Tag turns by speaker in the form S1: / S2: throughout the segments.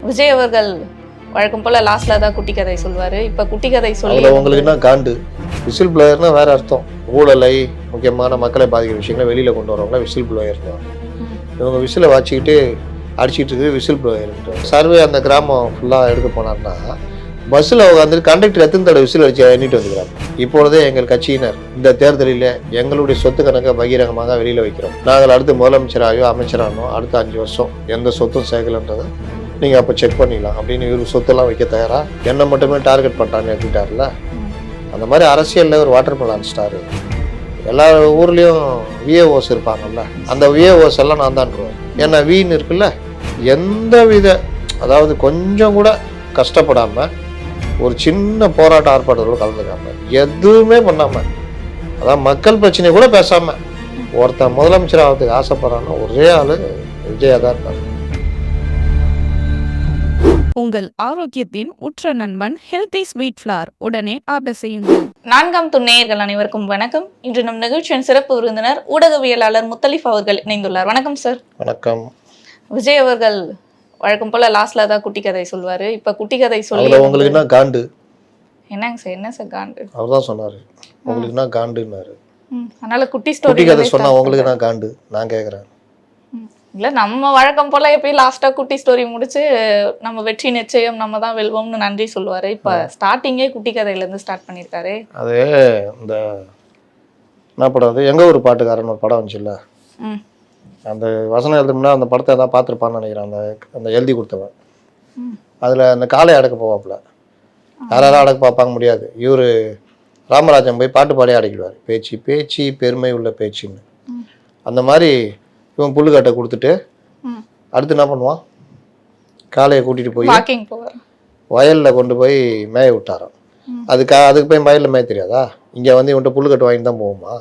S1: விஜய் அவர்கள் வழக்கம் போல லாஸ்ட்ல தான் குட்டி கதை சொல்வாரு. இப்ப குட்டி கதை சொல்லி
S2: உங்களுக்கு என்ன காண்டு விசில் பிளேயர்னா வேற அர்த்தம். ஊழலை முக்கியமான மக்களை பாதிக்கிற விஷயங்களை வெளியில கொண்டு வரவங்களா விசில் பிளேயர் தான். இவங்க விசிலை வச்சுக்கிட்டு அடிச்சுட்டு இருக்குது விசில் பிளேயர். சர்வே அந்த கிராமம் ஃபுல்லா எடுக்க போனார்னா பஸ்ஸில் உட்காந்து கண்டக்டர் எத்தனை தடவை விசில் அடிச்சு எண்ணிட்டு வந்துக்கிறாங்க. இப்பொழுதே எங்கள் கட்சியினர் இந்த தேர்தலில் எங்களுடைய சொத்து கணக்கை பகிரங்கமாக வெளியில வைக்கிறோம். நாங்கள் அடுத்து முதலமைச்சராகவோ அமைச்சரானோ அடுத்த 5 வருஷம் எந்த சொத்தும் சேர்க்கலன்றதை நீங்க அப்ப செக் பண்ணிடலாம் அப்படின்னு இவரு சொத்தெல்லாம் வைக்க தயாரா? என்ன மட்டுமே டார்கெட் பண்றான்னு எடுத்துட்டாருல. அந்த மாதிரி அரசியல்ல ஒரு வாட்டர் மெலன் ஸ்டார். எல்லா ஊர்லயும் விஏஓஸ் இருப்பாங்கல்ல, அந்த விஏஓஸ் எல்லாம் நான் தான். ஏன்னா வீண் இருக்குல்ல, எந்த வித அதாவது கொஞ்சம் கூட கஷ்டப்படாம ஒரு சின்ன போராட்ட ஆர்ப்பாட்டத்தோட கலந்துக்காம எதுவுமே பண்ணாம, அதான் மக்கள் பிரச்சனை கூட பேசாம ஒருத்தன் முதலமைச்சர் ஆகிறதுக்கு ஆசைப்படுறான்னா ஒரே ஆளு விஜயா தான் இருப்பாரு.
S3: உங்கள் ஆரோக்கியத்தின் உற்ற நண்பன் ஹெல்தி ஸ்வீட் ஃப்ளார் உடனே ஆர்டர் செய்யுங்கள்.
S1: 4ஆம் துணையர்கள் அனைவருக்கும் வணக்கம். இன்று நம் நிகழ்ச்சியின் சிறப்பு விருந்தினர் ஊடகவியலாளர் முத்தலிஃப் அவர்கள் இணைந்துள்ளார். வணக்கம் சார்.
S2: வணக்கம்.
S1: விஜய் அவர்கள் வழக்கம் போல லாஸ்ட்ல தான் குட்டி கதை சொல்வாரு. இப்ப குட்டி கதை சொல்லி
S2: உங்களுக்கு என்ன காண்டு?
S1: என்னங்க சார், என்ன சார் காண்டு?
S2: அவர் தான் சொன்னாரு உங்களுக்கு என்ன காண்டுன்னாரு.
S1: அதனால குட்டி
S2: குட்டி கதை
S1: ஸ்டோரி
S2: சொன்னா உங்களுக்கு என்ன காண்டு நான் கேக்குறேன்.
S1: இல்ல, நம்ம வழக்கம் போல எப்பயும் லாஸ்டா குட்டி ஸ்டோரி முடிச்சு நம்ம வெற்றி நிச்சயம் நம்ம தான் வெல்வோம்னு நன்றி சொல்லுவாரு. இப்ப ஸ்டார்டிங்கே குட்டி கதையில இருந்து ஸ்டார்ட் பண்ணிருக்காரு.
S2: அது இந்த என்ன படம், அது எங்க ஒரு பாட்டுக்காரன் ஒரு படம் வந்துச்சுல்ல, அந்த வசனம் எழுதுனா அந்த படத்தை ஏதாவது பார்த்துருப்பான்னு நினைக்கிறேன். அந்த எழுதி கொடுத்தவன் அதில் அந்த காளை அடக்க போவாப்புல, யாராலும் அடக்க பார்ப்பாங்க முடியாது. இவர் ராமராஜன் போய் பாட்டு பாடி அடக்கிடுவார். பேச்சு பேச்சு பெருமை உள்ள பேச்சுன்னு. அந்த மாதிரி இவன் புல்லுக்கட்டை கொடுத்துட்டு அடுத்து என்ன பண்ணுவான், காளையை கூட்டிகிட்டு போய் வயலில் கொண்டு போய் மேய விட்டாரான். அதுக்கு போய் வயலில் மேய தெரியாதா? இங்கே வந்து இவன்கிட்ட புல்லுக்கட்டு வாங்கி தான் போகுமா?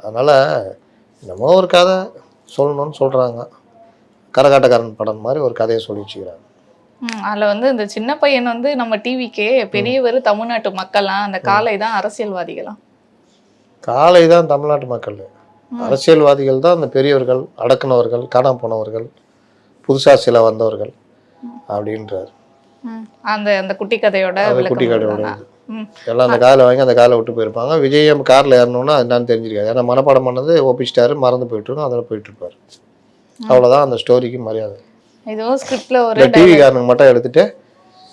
S2: அதனால் என்னமோ ஒரு கதை சொல்லணும்னு சொல்கிறாங்க. கரகாட்டக்காரன் படம் மாதிரி ஒரு கதையை சொல்லி வச்சுக்கிறாங்க.
S1: அதுல வந்து இந்த சின்ன பையன் வந்து நம்ம டிவிக்கே பெரியவர் தமிழ்நாட்டு மக்கள்லாம் அந்த காலை தான் அரசியல்வாதிகளாம்.
S2: காலை தான் தமிழ்நாட்டு மக்கள், அரசியல்வாதிகள் தான் அந்த பெரியவர்கள், அடக்குனவர்கள், காணாம போனவர்கள், புதுசாக சில வந்தவர்கள் அப்படின்றார்.
S1: அந்த அந்த குட்டி கதையோட
S2: குட்டி கதையோட எல்லாம் அந்த காலை வாங்கி அந்த காலை விட்டு போயிருப்பாங்க. விஜயம் காரில் ஏறணும்னா அது என்னன்னு தெரிஞ்சிருக்காது. ஏன்னா மனப்பாடம் பண்ணது ஒப்பிச்சிட்டாரு, மறந்து போயிட்டுருக்கும், அதில் போயிட்டு இருப்பார். அவ்வளோதான் அந்த ஸ்டோரிக்கு மரியாதை.
S1: இதுவும் ஸ்கிரிப்ட்ல ஒரு
S2: டிவி காரனுக்கு மட்டும் எடுத்துட்டு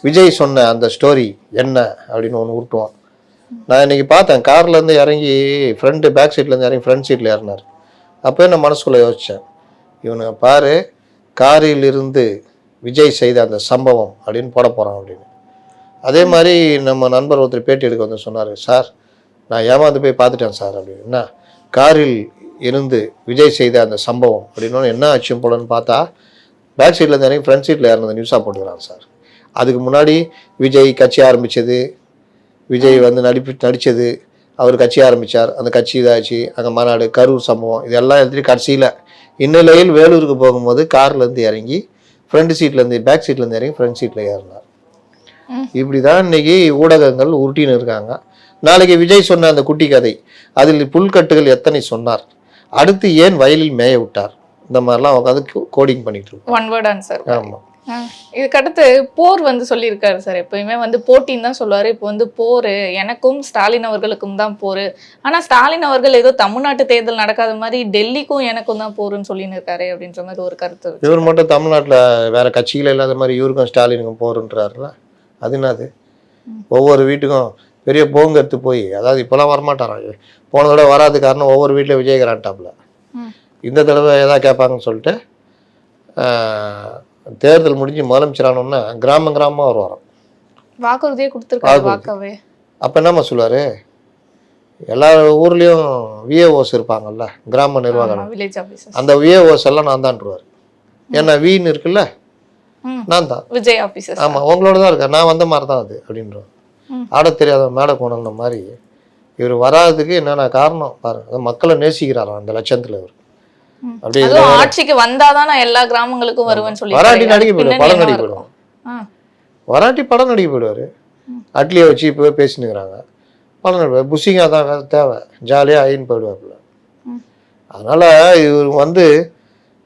S2: விஜய் சொன்ன அந்த ஸ்டோரி என்ன அப்படின்னு ஒன்று உருட்டுவான். நான் இன்னைக்கு பார்த்தேன், கார்லேருந்து இறங்கி ஃப்ரண்ட் பேக் சீட்லேருந்து இறங்கி ஃப்ரண்ட் சீட்டில் ஏறினார். அப்போ நான் மனசுக்குள்ளே யோசித்தேன், இவனுங்க பாரு காரில் இருந்து விஜய் செய்த அந்த சம்பவம் அப்படின்னு போட போகிறான் அப்படின்னு. அதே மாதிரி நம்ம நண்பர் ஒருத்தர் பேட்டி எடுக்க வந்து சொன்னார், சார் நான் ஏமாந்து போய் பார்த்துட்டேன் சார் அப்படின்னு. என்ன காரில் இருந்து விஜய் செய்த அந்த சம்பவம் அப்படின்னு என்ன ஆச்சும் போலன்னு பார்த்தா பேக் சீட்லேருந்து இறங்கி ஃப்ரண்ட் சீட்டில் ஏறினது நியூஸாக போட்டுக்கிறான் சார். அதுக்கு முன்னாடி விஜய் கட்சி ஆரம்பித்தது, விஜய் வந்து நடித்தது, அவர் கட்சி ஆரம்பித்தார், அந்த கட்சி இதாச்சு, அங்கே மாநாடு, கரூர் சம்பவம், இதெல்லாம் எடுத்துகிட்டு கடைசியில் இந்நிலையில் வேலூருக்கு போகும்போது கார்லேருந்து இறங்கி ஃப்ரண்ட் சீட்லேருந்து பேக் சீட்லேருந்து இறங்கி ஃப்ரண்ட் சீட்டில் ஏறினார். இப்படி தான் இன்னைக்கு ஊடகங்கள் உருட்டின்னு இருக்காங்க. நாளைக்கு விஜய் சொன்ன அந்த குட்டி கதை, அதில் புல்கட்டுகள் எத்தனை சொன்னார், அடுத்து ஏன் வயலில் மேய விட்டார், இந்த மாதிரிலாம் உட்காந்து கோடிங் பண்ணிட்டு இருக்கோம்.
S1: One word answer.
S2: ஆமாம்.
S1: இதுக்கடுத்து போர் வந்து சொல்லியிருக்காரு சார். எப்பயுமே வந்து போட்டின்னு தான் சொல்லுவாரு. இப்போ வந்து போர் எனக்கும் ஸ்டாலின் அவர்களுக்கும் தான் போர். ஆனா ஸ்டாலின் அவர்கள் ஏதோ தமிழ்நாட்டு தேர்தல் நடக்காத மாதிரி டெல்லிக்கும் எனக்கும் தான் போருன்னு சொல்லின்னு இருக்காரு அப்படின்ற மாதிரி ஒரு கருத்து.
S2: இவர் மட்டும் தமிழ்நாட்டில் வேற கட்சிகள் இல்லாத மாதிரி இவருக்கும் ஸ்டாலினுக்கும் போருன்றாருல, அது என்னது? ஒவ்வொரு வீட்டுக்கும் பெரிய போங்கெடுத்து போய், அதாவது இப்போலாம் வரமாட்டாரான், போன தடவை வராது காரணம் ஒவ்வொரு வீட்டில் விஜயகாரான்டாப்ல, இந்த தடவை எதாவது கேட்பாங்கன்னு சொல்லிட்டு தேர்தல் முடிஞ்சு முதலமைச்சரானோன்னா கிராமமாக வருவாராம்,
S1: வாக்குறுதியே கொடுத்துருக்காரு வாக்கவே.
S2: அப்போ என்னம்மா சொல்லுவார், எல்லா ஊர்லேயும் விஏஓஸ் இருப்பாங்கல்ல, கிராம நிர்வாகம்,
S1: வில்லேஜ் ஆஃபீஸர்,
S2: அந்த விஏஓஸ் எல்லாம் நான் தான்ருவார். ஏன்னா வீண் இருக்குல்ல, நான் தான்
S1: விஜய் ஆஃபீஸர்.
S2: ஆமாம், உங்களோட தான் இருக்கேன், நான் வந்த மாதிரி தான் அது அப்படின்றோம். ஆட தெரியாத மேடை போன மாதிரி இவர் வராதுக்கு என்னென்ன காரணம் பாருங்க. மக்களை நேசிக்கிறாராம் அந்த லட்சத்தில் இவர்.
S1: அப்படியே ஆட்சிக்கு வந்தாதான் நான் எல்லா கிராமங்களுக்கும் வருவேன்னு சொல்லி
S2: வராட்டி நடிக்க போயிடுவார், படம் நடிக்க போயிடுவோம், வராட்டி படம் நடிக்க போயிடுவார். அட்லியை வச்சு இப்போ பேசினுக்கிறாங்க, படம் நடிப்பார். புஷிங்காக தான் தேவை, ஜாலியாக ஐன்னு போயிடுவாப்புல. அதனால் இவர் வந்து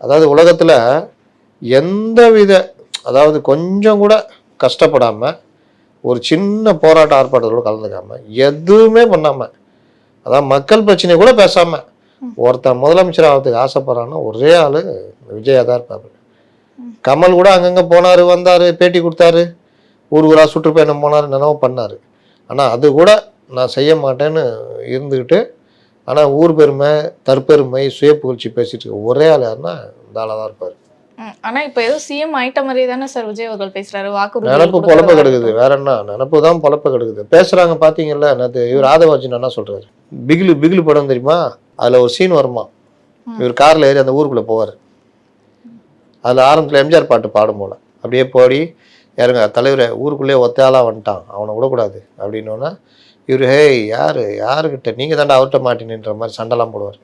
S2: அதாவது உலகத்தில் எந்த வித அதாவது கொஞ்சம் கூட கஷ்டப்படாமல் ஒரு சின்ன போராட்ட ஆர்ப்பாட்டத்தோட கலந்துக்காமல் எதுவுமே பண்ணாமல், அதான் மக்கள் பிரச்சனையை கூட பேசாமல் ஒருத்தன் முதலமைச்சர் ஆகிறதுக்கு ஆசைப்படுறான்னா ஒரே ஆள் விஜயா தான் இருப்பாரு. கமல் கூட அங்கங்கே போனார், வந்தார், பேட்டி கொடுத்தாரு, ஊர் ஊராக சுற்றுப்பயணம் போனார், நினைவு பண்ணார். ஆனால் அது கூட நான் செய்ய மாட்டேன்னு இருந்துக்கிட்டு, ஆனால் ஊர் பெருமை, தற்பெருமை, சுய புகழ்ச்சி பேசிட்டு இருக்க ஒரே ஆள் யாருன்னா இந்த ஆளாக தான் இருப்பார்.
S1: ஆனா இப்ப ஏதோ சிஎம் ஆயிட்ட மாதிரி தானே சார் விஜய் அவர்கள் பேசுறாரு.
S2: நினப்பு பொழப்ப கெடுக்குது, வேற என்ன நினப்பு தான் பொழப்ப கெடுக்குது. பேசுறாங்க பார்த்தீங்கல்ல, நேற்று இவர் ஆதவாஜன் என்ன சொல்றாரு, பிகிலு பிகிலு படம் தெரியுமா, அதில் ஒரு சீன் வருமா, இவர் காரில் ஏறி அந்த ஊருக்குள்ளே போவார், அதில் ஆரம்பத்தில் எம்ஜிஆர் பாட்டு பாடும் போல அப்படியே போடி யாருங்க தலைவரை ஊருக்குள்ளே ஒத்தையாளாக வந்துட்டான், அவனை விடக்கூடாது அப்படின்னோன்னா இவர் யாருக்கிட்ட நீங்கள் தாண்டா அவர்கிட்ட மாட்டினுன்ற மாதிரி சண்டைலாம் போடுவார்.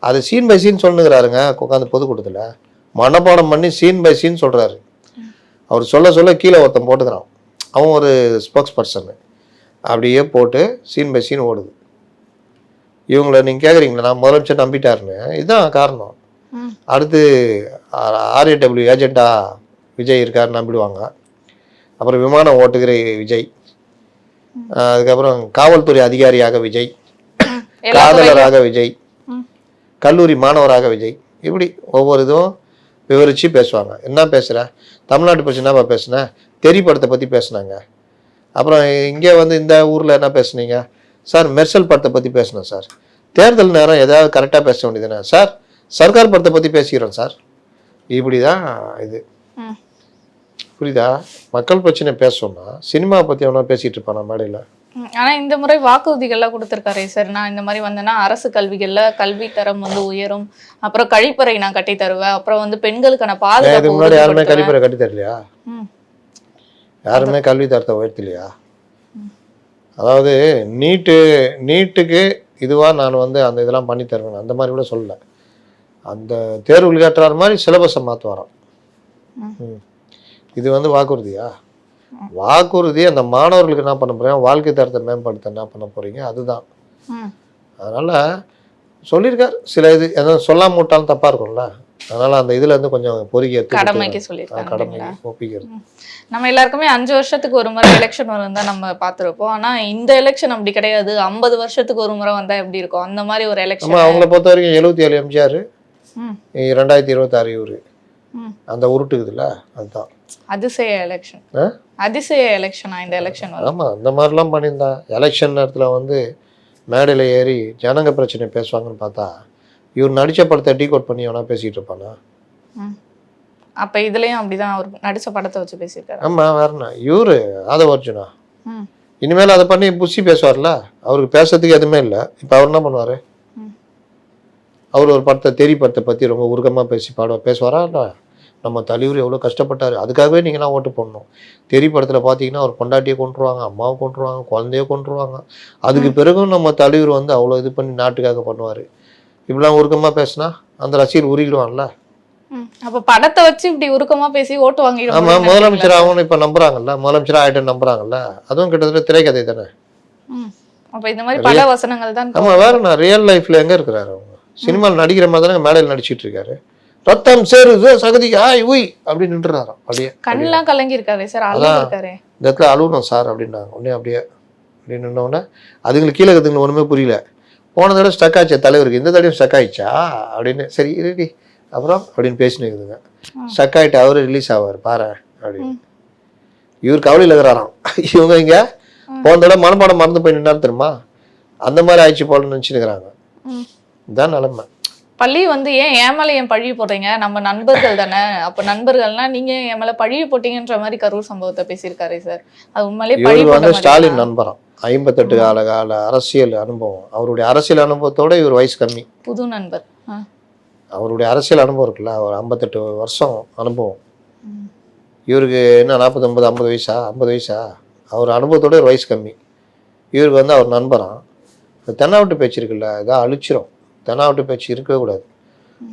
S2: அது சீன் பை சீன் சொல்லுங்கிறாருங்க உட்காந்து பொதுக்கூட்டத்தில் மனப்பாடம் பண்ணி சீன் பை சீன் சொல்கிறாரு. அவர் சொல்ல கீழே ஒருத்தன் போட்டுக்கிறான், அவன் ஒரு ஸ்போக்ஸ் பர்சனு, அப்படியே போட்டு சீன் பை சீன் ஓடுது. இவங்களை நீங்கள் கேட்குறீங்களா நான் முதலமைச்சர் நம்பிட்டாருன்னு, இதுதான் காரணம். அடுத்து RAW ஏஜெண்டா விஜய் இருக்காருன்னு நம்பிடுவாங்க. அப்புறம் விமானம் ஓட்டுகிற விஜய், அதுக்கப்புறம் காவல்துறை அதிகாரியாக விஜய், காதலராக விஜய், கல்லூரி மாணவராக விஜய், இப்படி ஒவ்வொரு இதுவும் விவரித்து பேசுவாங்க. என்ன பேசுகிற, தமிழ்நாட்டு பிரச்சனை என்னப்பா பேசுனேன், தெரி படத்தை பற்றி பேசுனாங்க. அப்புறம் இங்கே வந்து இந்த ஊரில் என்ன பேசுனீங்க சார், மெர்சல் படத்தை பற்றி பேசினேன் சார். தேர்தல் நேரம் ஏதாவது கரெக்டாக பேச வேண்டியதுதானே சார், சர்க்கார் படத்தை பற்றி பேசிக்கிறோம் சார். இப்படி தான் இது, புரியுதா? மக்கள் பிரச்சனை பேசணும்னா சினிமா பற்றி எவனா பேசிகிட்டு இருப்பான் மேடையில்.
S1: ஆனா இந்த முறை வாக்குறுதிகள்லாம் கொடுத்துருக்காரு சார். நான் இந்த மாதிரி வந்தேன்னா அரசு கல்விகள்ல கல்வி தரம் வந்து உயரும், அப்புறம் கழிப்பறை நான் கட்டி தருவேன், அப்புறம் வந்து பெண்களுக்கான பாதுகாப்பு.
S2: முன்னாடி யாருமே கழிப்பறை கட்டி தரலையா? யாருமே கல்வி தரத்தை உயர்த்தலையா? அதாவது நீட்டுக்கு இதுவாக நான் வந்து அந்த இதெல்லாம் பண்ணி தருவேன் அந்த மாதிரி கூட சொல்லலை. அந்த தேர்வுகள் ஏற்றார் மாதிரி சிலபஸை மாற்றுவாராம். இது வந்து வாக்குறுதியா? வாக்குறுதி அந்த மாணவர்களுக்கு என்ன பண்ண போறீங்க, வாழ்க்கை தரத்தை மேம்படுத்த என்ன பண்ண போறீங்க, அதுதான். அதனால சொல்லியிருக்காரு சில இது எதாவது சொல்லாம விட்டாலும் தப்பா இருக்கும்ல, அதனால அந்த இதுல இருந்து கொஞ்சம் பொறுக்கி
S1: கடமைக்கு சொல்லியிருக்காங்க.
S2: கடமைக்கு ஒப்பிக்கிறது.
S1: நம்ம எல்லாருக்குமே 5 வருஷத்துக்கு ஒரு முறை எலெக்ஷன் வரும் தான் நம்ம பார்த்துருப்போம். ஆனா இந்த எலெக்ஷன் அப்படி கிடையாது, 50 வருஷத்துக்கு ஒரு முறை வந்தா எப்படி இருக்கும் அந்த மாதிரி ஒரு எலெக்ஷன்.
S2: அவங்கள பொறுத்த வரைக்கும் 77 எம்ஜிஆர், 2026 இவரு, அந்த உருட்டுக்குதுல்ல, அதுதான்
S1: அதிசய எலெக்ஷன். அதிசய எலெக்ஷனா இந்த எலெக்ஷன்?
S2: ஆமா, அந்த மாதிரிலாம் பண்ணியிருந்தா எலெக்ஷன் நேரத்துல வந்து மேடையில் ஏறி ஜனங்க பிரச்சனை பேசுவாங்கன்னு பார்த்தா இவர் நடிச்ச படத்தை டீகோட் பண்ணி எவனா பேசிட்டு இருப்பானா?
S1: அப்ப இதுலயும் அப்படிதான் அவர் நடிச்ச படத்தை வச்சு பேசியிருக்காரு.
S2: ஆமா, வேறனா இவரு ஆதவர்ஜுனா இனிமேல் அதை பண்ணி புஷி பேசுவார்ல, அவருக்கு பேசுறதுக்கு எதுவுமே இல்லை. இப்போ அவர் என்ன பண்ணுவாரு, அவர் ஒரு படத்தை தெரி படத்தை பற்றி ரொம்ப உருக்கமாக பேசுவாரா? இல்லை, நம்ம தலைவர் எவ்வளோ கஷ்டப்பட்டார், அதுக்காகவே நீங்களாம் ஓட்டு போடணும். தெரி படத்தில் பார்த்தீங்கன்னா அவர் பொண்டாட்டியை கொண்டுருவாங்க, அம்மாவை கொண்டுருவாங்க, குழந்தைய கொண்டுருவாங்க. அதுக்கு பிறகும் நம்ம தலைவர் வந்து அவ்வளோ இது பண்ணி நாட்டுக்காக பண்ணுவார். இப்படிலாம் உருக்கமாக பேசினா அந்த ரசிகர் உருகிடுவான்ல.
S1: அப்போ படத்தை வச்சு இப்படி உருக்கமாக பேசி ஓட்டு வாங்கிடுவோம்.
S2: ஆமாம், முதலமைச்சர் ஆகணும்னு இப்போ நம்புறாங்கல்ல, முதலமைச்சர் ஆகிட்டு நம்புறாங்கல்ல, அதுவும் கிட்டத்தட்ட திரைக்கதை தானே.
S1: அப்போ இந்த மாதிரி பல வசனங்கள் தான்.
S2: ஆமாம், வேற நான் ரியல் லைஃப்ல எங்கே இருக்கிறாரு, அவங்க சினிமாவில் நடிக்கிற மாதிரி தானே மேடையில் நடிச்சிட்டு இருக்காரு. ரத்தம் சேருது சகதிக்கு ஆய் உய் அப்படி நின்றுறாராம். அப்படியே
S1: கண்ணெல்லாம் கலங்கி இருக்காரு சார், அழுகிருக்காரு.
S2: இந்த இடத்துல அழுகணும் சார் அப்படின்னாங்க. உடனே அப்படியே அப்படின்னு நின்னோடனே அதுங்களுக்கு கீழே இருக்கிறதுங்களுக்கு ஒன்றுமே புரியல. போன தடவை ஸ்டக் ஆச்சு தலைவருக்கு, இந்த தடவையும் ஸ்டக் ஆயிடுச்சா அப்படின்னு. சரி ரெடி அப்புறம் அப்படின்னு பேசினு இருக்குதுங்க. ஸ்டக் ஆகிட்டு அவரு ரிலீஸ் ஆவார் பாரு அப்படின்னு. இவர் கவலையில் இருக்கிறாராம். இவங்க இங்க போன தடவை மனப்பாடம் மறந்து போய் நின்னாரு தெரியுமா, அந்த மாதிரி ஆயிடுச்சு போலன்னு நினச்சிருக்கிறாங்க. இதுதான் நிலைமை.
S1: பள்ளி வந்து ஏன் ஏமலை ஏன் பழி போடுறீங்க, நம்ம நண்பர்கள் தானே, அப்ப நண்பர்கள்னா நீங்க என் மேல பழி போட்டீங்கன்ற மாதிரி கரூர் சம்பவத்தை பேசியிருக்காரு சார். அது உண்மையிலேயே பழி
S2: வந்து ஸ்டாலின் நண்பராம். 58 கால அரசியல் அனுபவம், அவருடைய அரசியல் அனுபவத்தோட இவர் வயசு கம்மி,
S1: புது நண்பர்.
S2: அவருடைய அரசியல் அனுபவம் இருக்குல்ல, அவர் 58 வருஷம் அனுபவம். இவருக்கு என்ன 49 50 வயசா 50 வயசா, அவர் அனுபவத்தோட ஒரு வயசு கம்மி. இவருக்கு வந்து அவர் நண்பராம். தென்னாவட்டு பேச்சு இருக்குல்ல, இதான் அழிச்சிரும். தென்னாவட்டு பேச்சு இருக்கவே கூடாது.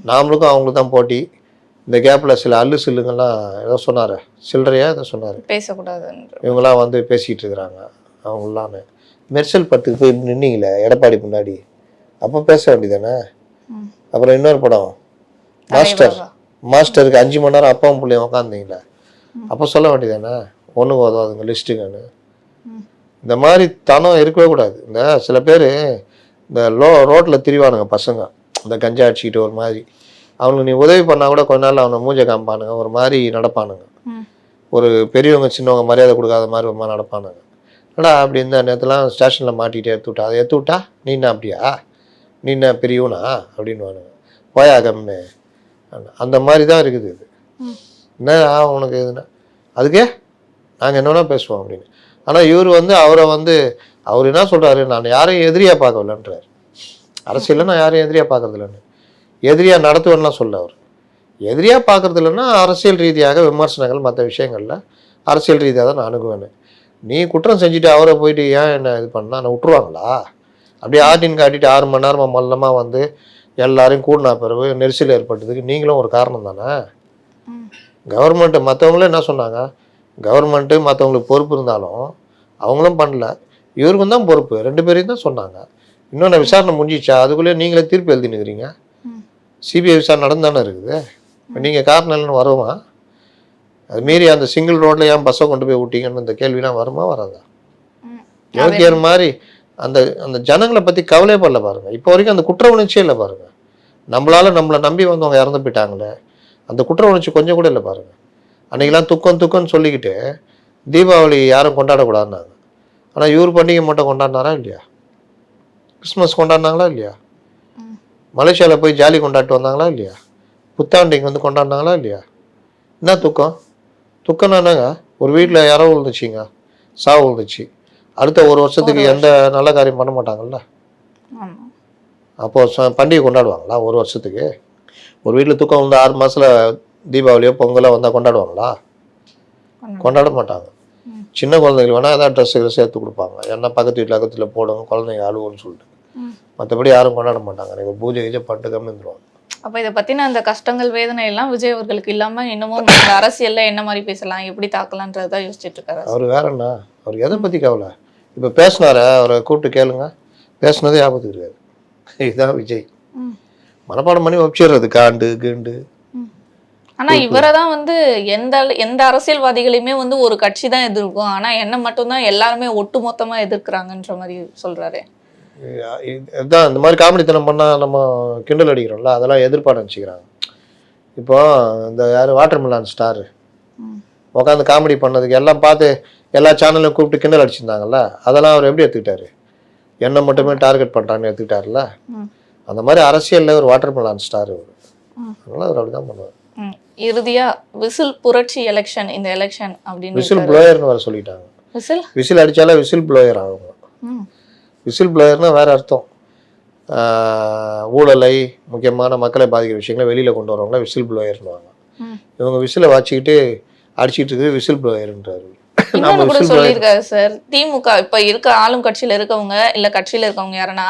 S2: நாமளுக்கும் அவங்களுக்கு தான் போட்டி. இந்த கேப்பில் சில அல்லு சில்லுங்கள்லாம் ஏதோ சொன்னார், சில்லறையா ஏதோ சொன்னார்,
S1: பேசக்கூடாது. இவங்களாம்
S2: வந்து பேசிக்கிட்டு இருக்கிறாங்க. அவங்களான்னு மெர்சல் படத்துக்கு போய் நின்னீங்களே எடப்பாடி முன்னாடி, அப்போ பேச வேண்டியதானே. அப்புறம் இன்னொரு படம் மாஸ்டருக்கு 5 மணி நேரம் அப்பாவும் பிள்ளையும் உக்காந்தீங்களே, அப்போ சொல்ல வேண்டியதானே ஒன்றுக்கு உதவாதுங்க லிஸ்ட்டுங்கன்னு. இந்த மாதிரி தனம் இருக்கவே கூடாது. இந்த சில பேர் இந்த ரோட்டில் திரிவானுங்க பசங்க, இந்த கஞ்சா அடிச்சுக்கிட்டு ஒரு மாதிரி. அவனுக்கு நீ உதவி பண்ணால் கூட கொஞ்ச நாள் அவனை மூஞ்ச காமிப்பானுங்க, ஒரு மாதிரி நடப்பானுங்க. ஒரு பெரியவங்க சின்னவங்க மரியாதை கொடுக்காத மாதிரி ஒரு மாதிரி நடப்பானுங்க. ஏடா அப்படி இந்த நேரத்துலாம் ஸ்டேஷனில் மாட்டிகிட்டு எடுத்து விட்டா, அதை எடுத்து விட்டா நீ என்ன அப்படியா, நீ என்ன பெரியவனா அப்படின்வானுங்க. போயா கம்னு. அந்த மாதிரி தான் இருக்குது இது. என்ன உனக்கு எதுனா அதுக்கே நாங்கள் என்ன வேணால் பேசுவோம் அப்படின்னு. ஆனால் இவர் வந்து அவரை வந்து அவர் என்ன சொல்கிறாரு, நான் யாரையும் எதிரியாக பார்க்கலன்றார். அரசியலில் நான் யாரையும் எதிரியாக பார்க்கறது இல்லைன்னு. எதிரியாக நடத்துவேன்லாம் சொல்ல அவர். எதிரியாக பார்க்கறது இல்லைன்னா அரசியல் ரீதியாக விமர்சனங்கள் மற்ற விஷயங்களில் அரசியல் ரீதியாக தான் நான் அணுகுவேன். நீ குற்றம் செஞ்சுட்டு அவரை போயிட்டு ஏன் என்ன இது பண்ணால் நான் விட்டுருவாங்களா? அப்படியே ஆட்டின்னு காட்டிட்டு 6 மணி நேரமாக மல்லமாக வந்து எல்லாரையும் கூடினா பிறகு நெரிசல் ஏற்பட்டதுக்கு நீங்களும் ஒரு காரணம் தானே. கவர்மெண்ட்டு மற்றவங்களும் என்ன சொன்னாங்க, கவர்மெண்ட்டு மற்றவங்களுக்கு பொறுப்பு இருந்தாலும் அவங்களும் பண்ணல, இவருக்கும் தான் பொறுப்பு, 2 பேரையும் தான் சொன்னாங்க. இன்னொன்று விசாரணை முடிஞ்சிச்சா, அதுக்குள்ளேயே நீங்களே தீர்ப்பு எழுதினுக்கிறீங்க. சிபிஐ விசாரணை நடந்தானே இருக்குது. இப்போ நீங்கள் காரணம் இல்லைன்னு வருமா? அது மீறி அந்த சிங்கிள் ரோட்டில் ஏன் பஸ்ஸை கொண்டு போய் விட்டீங்கன்னு இந்த கேள்விலாம் வருமா வராதா? யோகியர் மாதிரி அந்த அந்த ஜனங்களை பற்றி கவலையே பண்ணல பாருங்கள். இப்போ வரைக்கும் அந்த குற்ற உணர்ச்சியே இல்லை பாருங்கள். நம்மளால நம்மளை நம்பி வந்தவங்க இறந்து போயிட்டாங்களே, அந்த குற்ற உணர்ச்சி கொஞ்சம் கூட இல்லை பாருங்கள். அன்றைக்கெல்லாம் துக்கம்னு சொல்லிக்கிட்டு தீபாவளி யாரும் கொண்டாடக்கூடாதுன்னாங்க. ஆனால் இவர் பண்டிகை மட்டும் கொண்டாடினாரா இல்லையா? கிறிஸ்மஸ் கொண்டாடினாங்களா இல்லையா? மலேசியாவில் போய் ஜாலி கொண்டாடிட்டு வந்தாங்களா இல்லையா? புத்தாண்டிங்க வந்து கொண்டாடினாங்களா இல்லையா? என்ன துக்கம்னா என்னங்க, ஒரு வீட்டில் யாரோ விழுந்துச்சிங்க, சாவு விழுந்துச்சு, அடுத்த 1 வருஷத்துக்கு எந்த நல்ல காரியம் பண்ண மாட்டாங்கல்ல. அப்போது பண்டிகை கொண்டாடுவாங்களா 1 வருஷத்துக்கு? ஒரு வீட்டில் துக்கம் வந்து 6 மாதத்தில் தீபாவளியோ பொங்கலோ வந்தால் கொண்டாடுவாங்களா? கொண்டாட மாட்டாங்க. சின்ன குழந்தைங்களுக்கு வேணால் ஏதாவது ட்ரெஸ்ஸுகளை சேர்த்து கொடுப்பாங்க, ஏன்னா பக்கத்து வீட்டில் அக்கத்தில் போடுங்க குழந்தைங்க அழுவுன்னு சொல்லிட்டு. மற்றபடி யாரும் கொண்டாட மாட்டாங்க. நீங்கள் பூஜை கீஜை பண்ணிட்டு கம்மிந்துருவாங்க.
S1: அப்போ இதை பற்றின அந்த கஷ்டங்கள் வேதனை எல்லாம் விஜய் அவர்களுக்கு இல்லாமல் இன்னமும் இந்த அரசியலில் என்ன மாதிரி பேசலாம், எப்படி தாக்கலான்றதான் யோசிச்சுட்டு இருக்காரு.
S2: அவர் வேறண்ணா, அவருக்கு எதை பற்றி கவலை? இப்போ பேசினார அவரை கூப்பிட்டு கேளுங்க, பேசுனதே ஆபத்து இருக்காது. இதுதான் விஜய். மனப்பாடம் பண்ணி வச்சிடுறது காண்டு கீண்டு.
S1: ஆனா இவரை தான் வந்து எந்த அரசியல்வாதிகளையுமே வந்து ஒரு கட்சி தான் எதிர்க்கும், ஆனா என்ன மட்டும்தான் எல்லாருமே ஒட்டு மொத்தமா எதிர்க்கிறாங்கன்ற மாதிரி சொல்றாரு.
S2: இதுதான் இந்த மாதிரி காமெடித்தனம் பண்ணால் நம்ம கிண்டல் அடிக்கிறோம்ல, அதெல்லாம் எதிர்ப்பாடு நினச்சிக்கிறாங்க. இப்போ இந்த யார் வாட்டர் மிலான் ஸ்டாரு உட்காந்து காமெடி பண்ணதுக்கு எல்லாம் பார்த்து எல்லா சேனல்லையும் கூப்பிட்டு கிண்டல் அடிச்சிருந்தாங்கல்ல, அதெல்லாம் அவர் எப்படி எடுத்துக்கிட்டாரு? என்ன மட்டுமே டார்கெட் பண்ணுறான்னு எடுத்துக்கிட்டாருல்ல. அந்த மாதிரி அரசியலில் ஒரு வாட்டர் மிலான் ஸ்டார் அவர். அதனால அவர் அப்படிதான் பண்ணுவார்.
S1: இறுதியா விசில் புரட்சி எலெக்ஷன், இந்த எலெக்ஷன் அப்படின்னு
S2: விசில் ப்ளோயர்னு வர சொல்லிட்டாங்க. விசில் அடித்தாலே விசில் ப்ளோயர் ஆகும். விசில் ப்ளோயர்னா வேறு அர்த்தம். ஊழலை முக்கியமான மக்களை பாதிக்கிற விஷயங்களை வெளியில் கொண்டு வரவங்கள விசில் ப்ளோயர்னுவாங்க. இவங்க விசிலை வாச்சிக்கிட்டு அடிச்சுட்டு இருக்குது விசில் ப்ளோயர்ன்றாரு.
S1: இன்னொன்னு கூட சொல்லியிருக்காரு சார், திமுக இப்ப இருக்க ஆளும் கட்சியில இருக்கவங்க இல்ல கட்சியில இருக்கவங்க யாருன்னா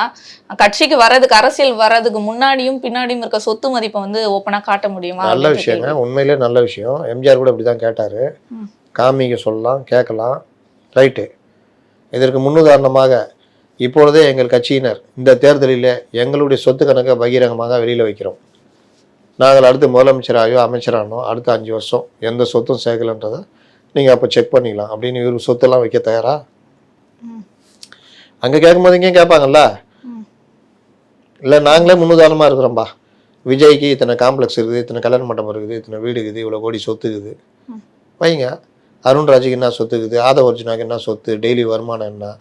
S1: கட்சிக்கு வர்றதுக்கு அரசியல் வர்றதுக்கு முன்னாடியும் பின்னாடியும் இருக்க சொத்து மதிப்பை வந்து ஓப்பனா காட்ட முடியுமா?
S2: நல்ல விஷயங்க, உண்மையிலே நல்ல விஷயம். எம்ஜிஆர் கூட இப்படிதான் கேட்டாரு. காமிக்க சொல்லலாம், கேட்கலாம், ரைட்டு. இதற்கு முன்னுதாரணமாக இப்பொழுதே எங்கள் கட்சியினர் இந்த தேர்தலில் எங்களுடைய சொத்து கணக்கை பகிரங்கமாக வெளியில் வைக்கிறோம். நாங்கள் அடுத்து முதலமைச்சராகவோ அமைச்சரானோ அடுத்த 5 வருஷம் எந்த சொத்தும் சேர்க்கலன்றதை நீங்கள் அப்போ செக் பண்ணிக்கலாம் அப்படின்னு இவர் சொத்தெல்லாம் வைக்க தயாரா? அங்கே கேட்கும்போது இங்கேயும் கேட்பாங்கல்ல. இல்லை நாங்களே முன்னுதாரணமாக இருக்கிறோம்பா, விஜய்க்கு இத்தனை காம்ப்ளெக்ஸ் இருக்குது, இத்தனை கல்யாண மண்டபம் இருக்குது, இத்தனை வீடு இருக்குது, இவ்வளோ கோடி சொத்து இருக்குது வைங்க. அருண்ராஜுக்கு என்ன சொத்து இருக்குது, ஆதவ அர்ஜுனாக்கு என்ன சொத்து, டெய்லி வருமானம் என்ன,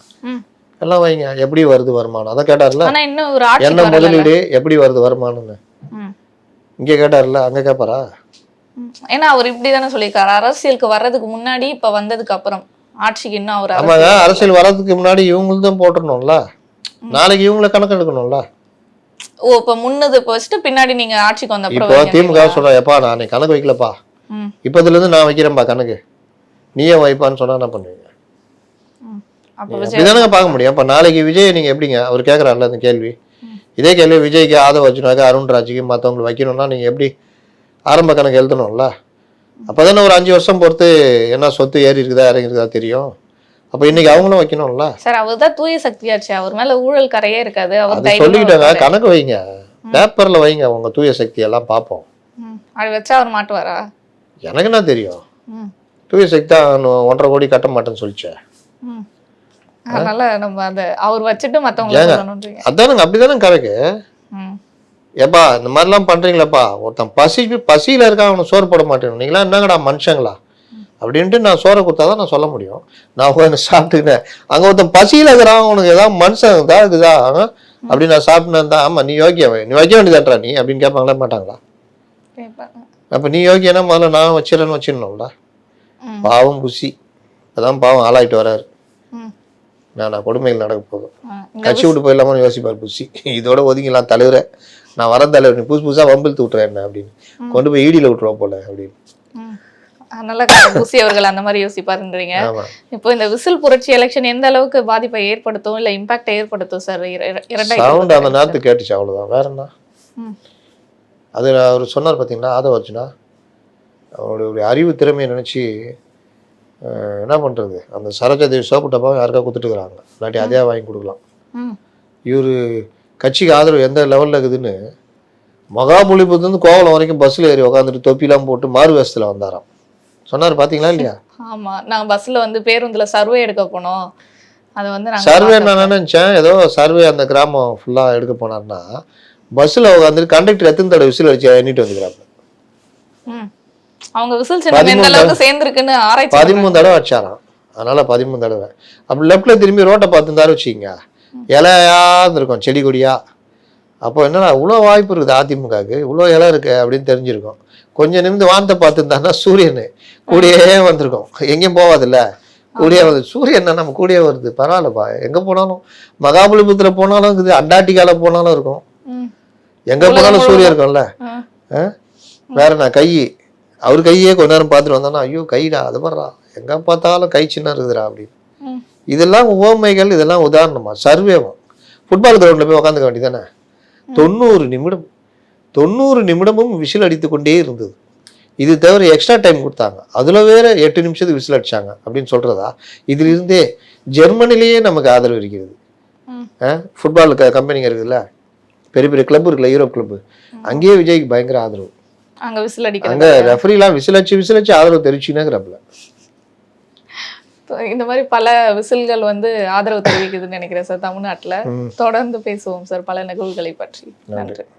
S2: எல்லாம் வைங்க. எப்படி வருது வருமானம் அதான் கேட்டார்ல. என்ன முதலீடு எப்படி வருது வருமானம்னு இங்கே கேட்டார்ல, அங்கே கேட்பாரா?
S1: ஏன்னா அவர் இப்படிதானே சொல்லியிருக்காரு, அரசியலுக்கு வர்றதுக்கு முன்னாடி இப்ப வந்ததுக்கு அப்புறம் ஆட்சிக்கு இன்னும் அவர்.
S2: ஆமாங்க, அரசியல் வர்றதுக்கு முன்னாடி இவங்களுக்கு தான் போட்டுடணும்ல, நாளைக்கு இவங்களை கணக்கு எடுக்கணும்ல.
S1: ஓ இப்ப முன்னது வச்சுட்டு பின்னாடி நீங்க ஆட்சிக்கு வந்த
S2: இப்போ திமுக சொல்றா, எப்பா நான் கணக்கு வைக்கலப்பா, இப்பதுல இருந்து நான் வைக்கிறேன்பா கணக்கு, நீயே வைப்பான்னு சொன்னா என்ன பண்ணுவீங்க? அப்படிதானங்க பார்க்க முடியும். அப்ப நாளைக்கு விஜய் நீங்க எப்படிங்க, அவர் கேட்கறாருல அந்த கேள்வி, இதே கேள்வி விஜய்க்கு ஆதவ அர்ஜுனாக்கு அருண்ராஜுக்கு மற்றவங்களுக்கு வைக்கணும்னா நீங்க எப்படி ஆரம்ப கணக்கு எழுதணும்ல. அப்போதானே ஒரு 5 வருஷம் பொறுத்து என்ன சொத்து ஏறி இருக்குதா இறங்கி இருக்குதா தெரியும். அப்போ இன்னைக்கு அவங்களும் வைக்கணும்ல.
S1: சார் அவர் தான் தூய சக்தியாச்சு, அவர் மேல ஊழல் கரையே இருக்காது. அவர்
S2: சொல்லிக்கிட்டாங்க, கணக்கு வைங்க, பேப்பர்ல வைங்க உங்க தூய சக்தி எல்லாம் பார்ப்போம்.
S1: அது வச்சா அவர் மாட்டுவாரா?
S2: எனக்கு என்ன தெரியும். தூய சக்தி தான் 1.5 கோடி கட்ட மாட்டேன்னு சொல்லிச்சே.
S1: ம். அதனால நம்ம அத அவர் வச்சுட்டு மத்தவங்கள
S2: ஏங்க
S1: சொல்லணும்ன்றீங்க.
S2: அதானுங்க, அப்படிதானே கரெக்டு.
S1: ம்.
S2: ஏப்பா இந்த மாதிரிலாம் பண்றீங்களேப்பா, ஒருத்தன் பசியில இருக்கான், அவனுக்கு சோறு போட மாட்டேன், நீங்களா என்னங்கடா மனுஷங்களா அப்படின்ட்டு நான் சோறை கொடுத்தாதான் நான் சொல்ல முடியும். நான் உட்காந்து சாப்பிட்டுக்கினேன், அங்க ஒருத்தன் பசியில இருக்கிறான், அவனுக்கு ஏதாவது மனுஷன் தான் இருக்குதா அப்படின்னு நான் சாப்பிட்டுன்னு இருந்தா, ஆமா நீ யோகியவன், நீ வைக்க வேண்டியதான்றா நீ அப்படின்னு கேட்பாங்களா மாட்டாங்களா?
S1: கேட்பாங்க.
S2: அப்ப நீ யோகியனா முதல்ல நான் வச்சிடறேன்னு வச்சிடணும்ல.
S1: ம்.
S2: பாவம் புசி, அதான் பாவம் ஆளாயிட்டு வராரு.
S1: ம்.
S2: நான் கொடுமைகள் நடக்க போதும்,
S1: இந்த
S2: கட்சி விட்டு போயிடலாமான்னு யோசிப்பார் புசி. இதோட ஒதுங்கிலாம் தலைவரை, நான் வர தலைவர், நீ புதுசா வம்பிழுத்து விட்டுறேன் என்ன அப்படின்னு, கொண்டு போய் ஈடியில விட்டுருவோம் போல அப்படின்னு.
S1: ம். அதனால புசி அவர்கள் அந்த மாதிரி யோசிப்பாருன்றீங்க.
S2: ஆமா.
S1: இப்போ இந்த விசில் புரட்சி எலெக்ஷன் எந்த அளவுக்கு பாதிப்பை ஏற்படுத்தும் இல்ல இம்பாக்ட் ஏற்படுத்தும் சார்?
S2: சவுண்ட் அந்த நேரத்துக்கு கேட்டுச்சு, அவ்வளவுதான், வேற என்ன.
S1: ம்.
S2: அது அவர் சொன்னார் பார்த்தீங்களா, ஆதவ அர்ஜுனா, அவருடைய அறிவு திறமையை நினச்சி என்ன பண்ணுறது, அந்த சரோஜாதேவி சோப்பு டப்பாவும் யாருக்கா கொடுத்துட்டுருக்குறாங்க, இல்லாட்டி அதே வாங்கி கொடுக்கலாம்.
S1: ம்.
S2: இவர் கட்சிக்கு ஆதரவு எந்த லெவலில் இருக்குதுன்னு மகாபலிபுரத்துலேருந்து கோவலம் வரைக்கும் பஸ்ஸில் ஏறி உட்காந்துட்டு தொப்பிலாம் போட்டு மாறு வேஷத்தில் வந்தாராம். சொன்னார் பார்த்தீங்களா இல்லையா?
S1: ஆமா, நாங்க பஸ்ல வந்து பேருந்துல சர்வே எடுக்க போனோம். அது வந்து நாங்க
S2: சர்வே நான் நினச்சேன், ஏதோ சர்வே அந்த கிராமம் ஃபுல்லாக எடுக்க போனார்னா பஸ்ஸில் உட்காந்துட்டு கண்டக்டர் எத்தனை தடவை விசில் அடிச்சு எண்ணிட்டு வந்துக்கிறாங்க.
S1: ம். அவங்க விசில் சின்னம் எந்த அளவுக்கு சேர்ந்துருக்குன்னு ஆராய்ச்சி
S2: 13 தடவை அடிச்சாராம். அதனால 13 தடவை. அப்படி லெஃப்ட்ல திரும்பி ரோட்டை பார்த்துருந்தாரு வச்சுக்கிங்க, இலையா இருந்திருக்கும், செடி கொடியா. அப்போ என்னடா இவ்வளோ வாய்ப்பு இருக்குது அதிமுகவுக்கு, இவ்வளோ இலை இருக்கு அப்படின்னு தெரிஞ்சிருக்கும். கொஞ்சம் நிமிந்து வானத்தை பார்த்துருந்தாருன்னா சூரியன் கூடயே வந்திருக்கும், எங்கேயும் போவாதில்ல, கூடயே வருது. சூரியன் நம்ம கூடயே வருது, பரவாயில்லப்பா. எங்கே போனாலும், மகாபலிபுரத்தில் போனாலும் இருக்குது, அண்டார்டிகாவில் போனாலும் இருக்கும்,
S1: ம்.
S2: எங்கே போனாலும் சூரியன் இருக்கும்ல.
S1: ஆ.
S2: வேற நான் கை, அவர் கையே கொஞ்ச நேரம் பார்த்துட்டு வந்தோன்னா, ஐயோ கைடா அது மாதிரிடா, எங்கே பார்த்தாலும் கை சின்ன இருக்குதுடா அப்படின்னு.
S1: ம்.
S2: இதெல்லாம் உவமைகள், இதெல்லாம் உதாரணமா. சர்வேவும் ஃபுட்பால் கிரவுண்டில் போய் உட்காந்துக்க வேண்டியதானே. 90 நிமிடமும் விசில் அடித்து கொண்டே இருந்தது. இது தவிர எக்ஸ்ட்ரா டைம் கொடுத்தாங்க, அதில் வேற 8 நிமிஷத்துக்கு விசில் அடிச்சாங்க அப்படின்னு சொல்றதா? இதிலிருந்தே ஜெர்மனிலேயே நமக்கு ஆதரவு இருக்கிறது. ஃபுட்பால் கம்பெனிங்க இருக்குதுல்ல, பெரிய பெரிய கிளப் இருக்குல்ல, யூரோப் கிளப், அங்கேயே விஜய்க்கு பயங்கர ஆதரவு.
S1: அங்க விசில் அடிக்கிறாங்க,
S2: அங்கே ரெஃபரிலாம் விசில் அடிச்சு ஆதரவு தெரிவிச்சுனாங்கிறப்பல.
S1: இந்த மாதிரி பல விசில்கள் வந்து ஆதரவு தெரிவிக்குதுன்னு நினைக்கிறேன் சார் தமிழ்நாட்டுல. தொடர்ந்து பேசுவோம் சார் பல நிகழ்வுகளை பற்றி. நன்றி.